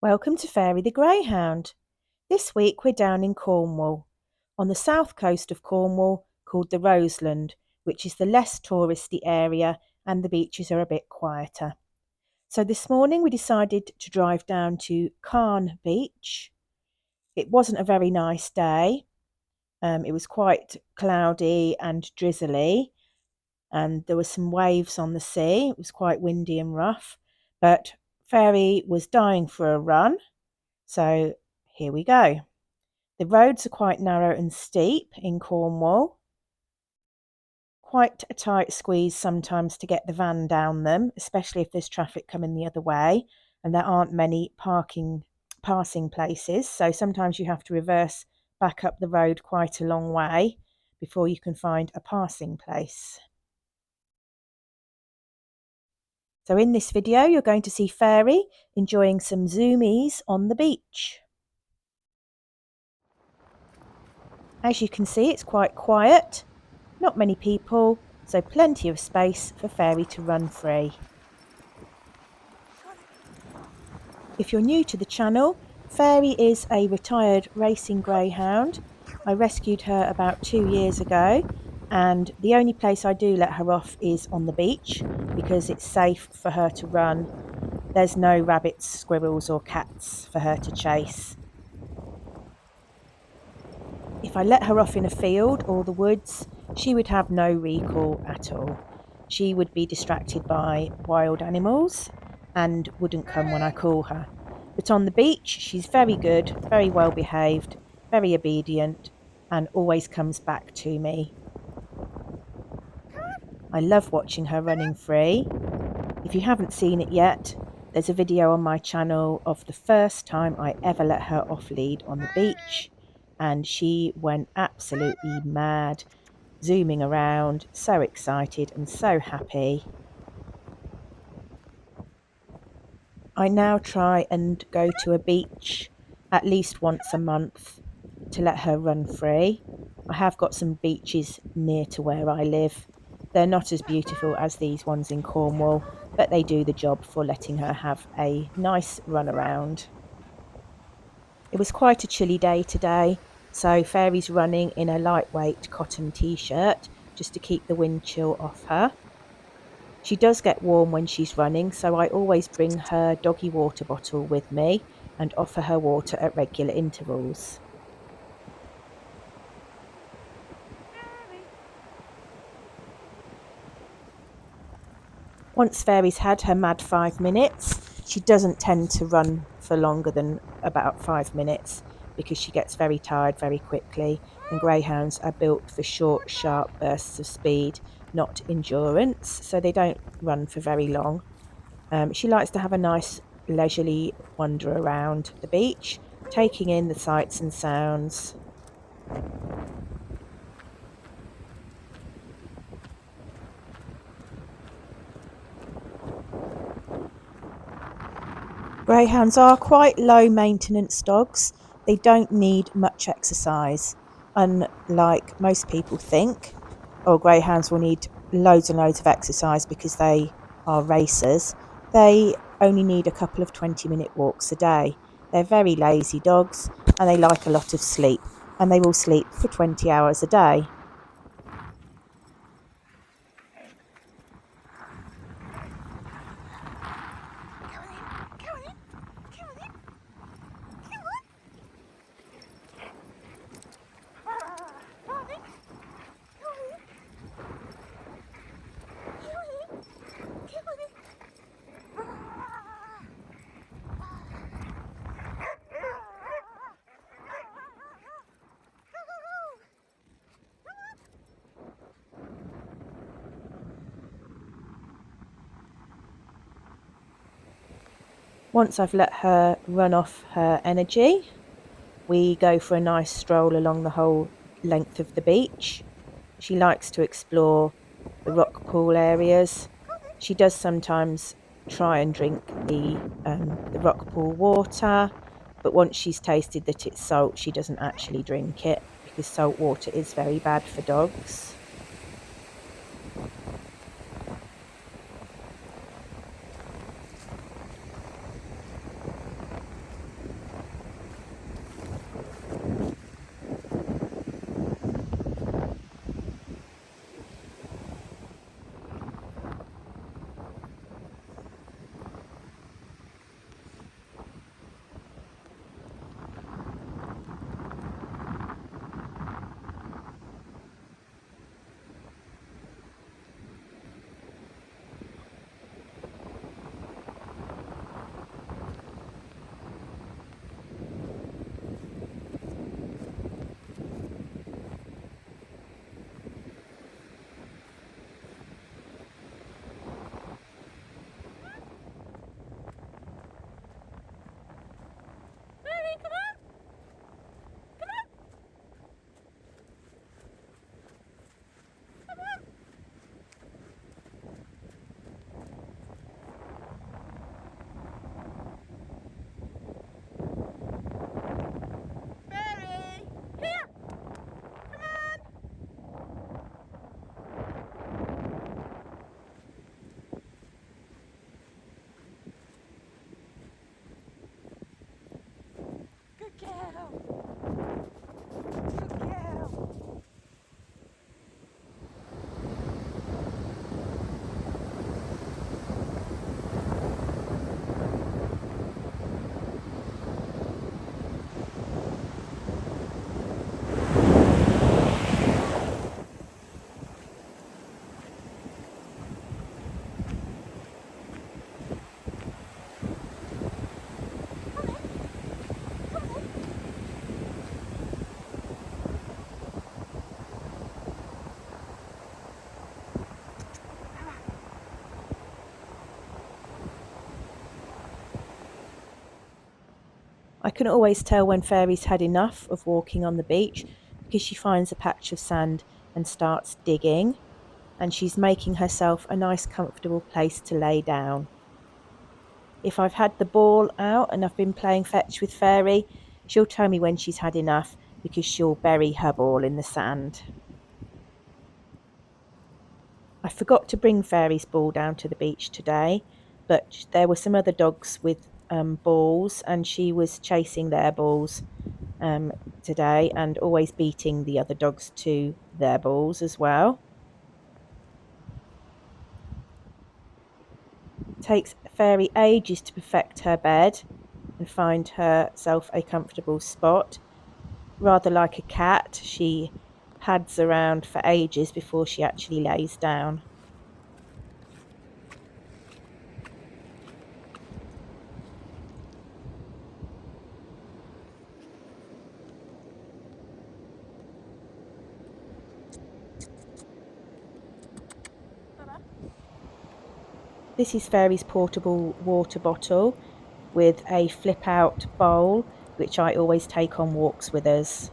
Welcome to Fairy the Greyhound. This week we're down in Cornwall, on the south coast of Cornwall called the Roseland, which is the less touristy area and the beaches are a bit quieter. So this morning we decided to drive down to Carne Beach. It wasn't a very nice day. It was quite cloudy and drizzly and there were some waves on the sea. It was quite windy and rough, but Fairy was dying for a run. So here we go. The roads are quite narrow and steep in Cornwall. Quite a tight squeeze sometimes to get the van down them, especially if there's traffic coming the other way and there aren't many passing places. So sometimes you have to reverse back up the road quite a long way before you can find a passing place. So in this video, you're going to see Fairy enjoying some zoomies on the beach. As you can see, it's quite quiet, not many people, so plenty of space for Fairy to run free. If you're new to the channel, Fairy is a retired racing greyhound. I rescued her about 2 years ago, and the only place I do let her off is on the beach because it's safe for her to run. There's no rabbits, squirrels or cats for her to chase. If I let her off in a field or the woods, she would have no recall at all. She would be distracted by wild animals and wouldn't come when I call her. But on the beach, she's very good, very well behaved, very obedient, and always comes back to me. I love watching her running free. If you haven't seen it yet, there's a video on my channel of the first time I ever let her off lead on the beach, and she went absolutely mad, zooming around, so excited and so happy. I now try and go to a beach at least once a month to let her run free. I have got some beaches near to where I live. They're not as beautiful as these ones in Cornwall, but they do the job for letting her have a nice run around. It was quite a chilly day today, so Fairy's running in a lightweight cotton t-shirt just to keep the wind chill off her. She does get warm when she's running, so I always bring her doggy water bottle with me and offer her water at regular intervals. Once Fairy's had her mad 5 minutes, she doesn't tend to run for longer than about 5 minutes because she gets very tired very quickly, and greyhounds are built for short, sharp bursts of speed, not endurance, so they don't run for very long. She likes to have a nice leisurely wander around the beach, taking in the sights and sounds. Greyhounds are quite low maintenance dogs. They don't need much exercise, unlike most people think. Or greyhounds will need loads and loads of exercise because they are racers. They only need a couple of 20-minute walks a day. They're very lazy dogs and they like a lot of sleep, and they will sleep for 20 hours a day. Once I've let her run off her energy, we go for a nice stroll along the whole length of the beach. She likes to explore the rock pool areas. She does sometimes try and drink the rock pool water, but once she's tasted that it's salt, she doesn't actually drink it because salt water is very bad for dogs. I can always tell when Fairy's had enough of walking on the beach because she finds a patch of sand and starts digging, and she's making herself a nice comfortable place to lay down. If I've had the ball out and I've been playing fetch with Fairy, she'll tell me when she's had enough because she'll bury her ball in the sand. I forgot to bring Fairy's ball down to the beach today, but there were some other dogs with balls, and she was chasing their balls um, today and always beating the other dogs to their balls as well. It takes Fairy ages to perfect her bed and find herself a comfortable spot. Rather like a cat, she pads around for ages before she actually lays down. This is Fairy's portable water bottle with a flip out bowl, which I always take on walks with us.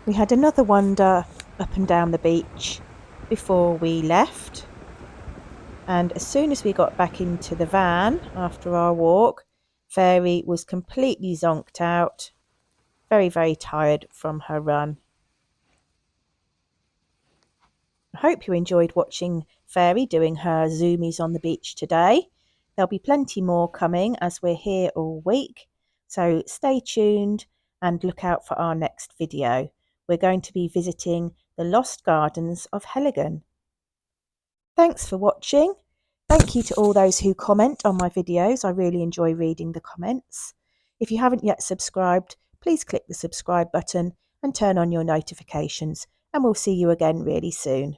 We had another wander up and down the beach before we left, and as soon as we got back into the van after our walk, Fairy was completely zonked out, very, very tired from her run. I hope you enjoyed watching Fairy doing her zoomies on the beach today. There'll be plenty more coming as we're here all week, so stay tuned and look out for our next video. We're going to be visiting the Lost Gardens of Heligan. Thanks for watching. Thank you to all those who comment on my videos. I really enjoy reading the comments. If you haven't yet subscribed, please click the subscribe button and turn on your notifications, and we'll see you again really soon.